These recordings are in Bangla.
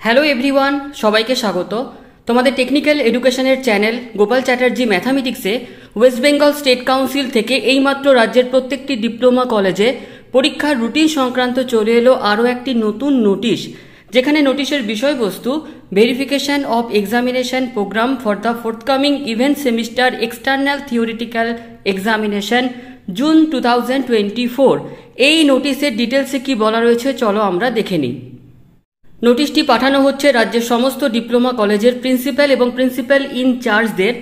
হ্যালো এভরিওয়ান, সবাইকে স্বাগত। তোমাদের টেকনিক্যাল এডুকেশনের চ্যানেল গোপাল চ্যাটার্জি ম্যাথামেটিক্সে ওয়েস্ট বেঙ্গল স্টেট কাউন্সিল থেকে এইমাত্র রাজ্যের প্রত্যেকটি ডিপ্লোমা কলেজে পরীক্ষার রুটিন সংক্রান্ত চলে এলো আরও একটি নতুন নোটিশ, যেখানে নোটিশের বিষয়বস্তু verification of examination program for the forthcoming event semester external theoretical examination June 2024। এই নোটিশের ডিটেলসে কি বলা রয়েছে চলো আমরা দেখে নিই। নোটিশটি পাঠানো হচ্ছে রাজ্যের সমস্ত ডিপ্লোমা কলেজের প্রিন্সিপাল এবং প্রিন্সিপাল ইনচার্জদের,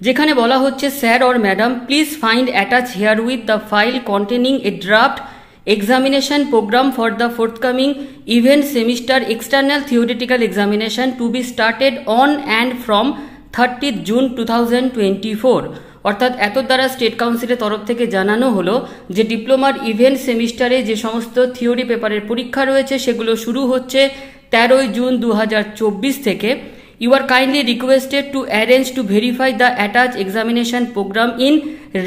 যেখানে বলা হচ্ছে sir or madam please find attach herewith the file containing a draft examination program for the forthcoming event semester external theoretical examination to be started on and from 30th June 2024। অর্থাৎ এত দ্বারা স্টেট কাউন্সিলের তরফ থেকে জানানো হলো যে ডিপ্লোমার ইভেন্ট সেমিস্টারে যে সমস্ত থিওরি পেপারের পরীক্ষা রয়েছে সেগুলো শুরু হচ্ছে 13 জুন 2024 থেকে। You are kindly requested to arrange to verify the attached examination program in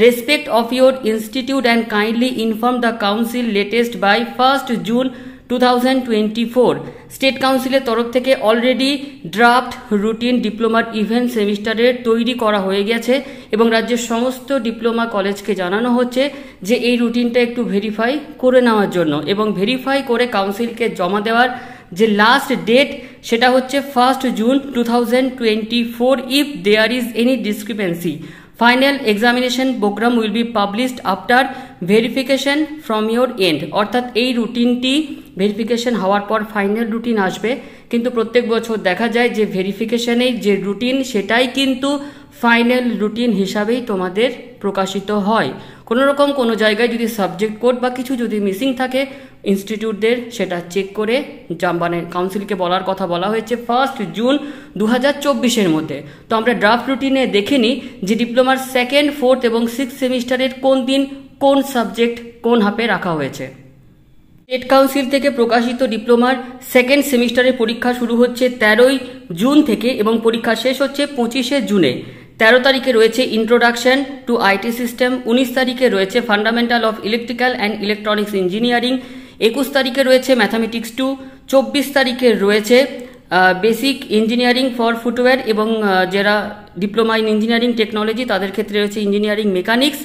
respect of your institute and kindly inform the council latest by 1st June 2024। State কাউন্সিলের তরফ থেকে অলরেডি ড্রাফট রুটিন ডিপ্লোমার ইভেন্ট সেমিস্টারের তৈরি করা হয়ে গেছে এবং রাজ্যের সমস্ত ডিপ্লোমা কলেজকে জানানো হচ্ছে যে এই রুটিনটা একটু ভেরিফাই করে নেওয়ার জন্য, এবং ভেরিফাই করে কাউন্সিলকে জমা দেওয়ার যে লাস্ট ডেট সেটা হচ্ছে 1st June 2024। If there is any discrepancy final examination program will be published after verification from your end. অর্থাৎ এই রুটিনটি ভেরিফিকেশন হওয়ার পর ফাইনাল রুটিন আসবে, কিন্তু প্রত্যেক বছর দেখা যায় যে ভেরিফিকেশনের যে রুটিন সেটাই কিন্তু ফাইনাল রুটিন হিসাবেই তোমাদের প্রকাশিত হয়। কোনো রকম কোনো জায়গায় যদি সাবজেক্ট কোড বা কিছু যদি মিসিং থাকে ইনস্টিটিউটদের সেটা চেক করে মানে কাউন্সিলকে বলার কথা বলা হয়েছে 1st জুন 2024-এর মধ্যে। তো আমরা ড্রাফট রুটিনে দেখে নিই যে ডিপ্লোমার 2nd, 4th এবং 6th সেমিস্টারের কোন দিন কোন সাবজেক্ট কোন হাফে রাখা হয়েছে। স্টেট কাউন্সিল থেকে প্রকাশিত ডিপ্লোমার 2nd সেমিস্টারের পরীক্ষা শুরু হচ্ছে 13 জুন থেকে এবং পরীক্ষা শেষ হচ্ছে 25 জুনে। 13 তারিখে রয়েছে ইন্ট্রোডাকশন টু আইটি সিস্টেম, 19 তারিখে রয়েছে fundamental of electrical and electronics engineering, 21 তারিখে রয়েছে ম্যাথামেটিক্স 2, 24 তারিখে রয়েছে বেসিক ইঞ্জিনিয়ারিং ফর ফুটওয়্যার এবং যারা ডিপ্লোমা ইন ইঞ্জিনিয়ারিং টেকনোলজি তাদের ক্ষেত্রে রয়েছে ইঞ্জিনিয়ারিং মেকানিক্স,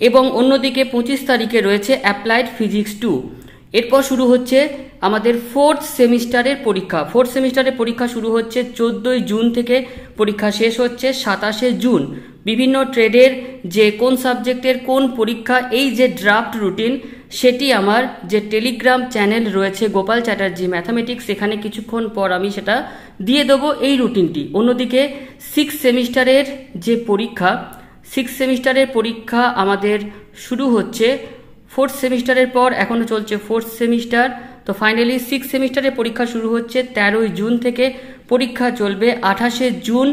এবং অন্যদিকে 25 তারিখে রয়েছে অ্যাপ্লাইড ফিজিক্স 2। এরপর শুরু হচ্ছে আমাদের 4th সেমিস্টারের পরীক্ষা। 4th সেমিস্টারের পরীক্ষা শুরু হচ্ছে 14 জুন থেকে, পরীক্ষা শেষ হচ্ছে 27 জুন। বিভিন্ন ট্রেডের যে কোন সাবজেক্টের কোন পরীক্ষা এই যে ড্রাফট রুটিন সেটি আমার যে টেলিগ্রাম চ্যানেল রয়েছে গোপাল চ্যাটার্জি ম্যাথামেটিক্স, সেখানে কিছুক্ষণ পর আমি সেটা দিয়ে দেবো এই রুটিনটি। অন্যদিকে 6th সেমিস্টারের যে পরীক্ষা, 6th সেমিস্টারের পরীক্ষা আমাদের শুরু হচ্ছে 4th সেমিস্টারের পর, এখনও চলছে 4th সেমিস্টার। তো ফাইনালি 6th সেমিস্টারের পরীক্ষা শুরু হচ্ছে 13 জুন থেকে, পরীক্ষা চলবে 28 জুন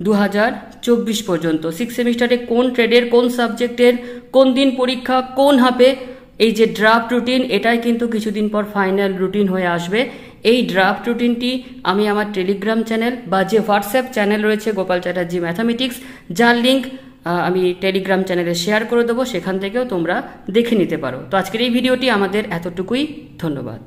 2024 পর্যন্ত। 6th সেমিস্টারে কোন ট্রেডের কোন সাবজেক্টের কোন দিন পরীক্ষা কোন হাফে এই যে ড্রাফট রুটিন এটাই কিন্তু কিছুদিন পর ফাইনাল রুটিন হয়ে আসবে। এই ড্রাফট রুটিনটি আমি আমার টেলিগ্রাম চ্যানেল বা যে হোয়াটসঅ্যাপ চ্যানেল রয়েছে গোপাল চ্যাটার্জি ম্যাথামেটিক্স, যার লিঙ্ক আমি টেলিগ্রাম চ্যানেলে শেয়ার করে দেবো, সেখান থেকেও তোমরা দেখে নিতে পারো। তো আজকের এই ভিডিওটি আমাদের এতটুকুই, ধন্যবাদ।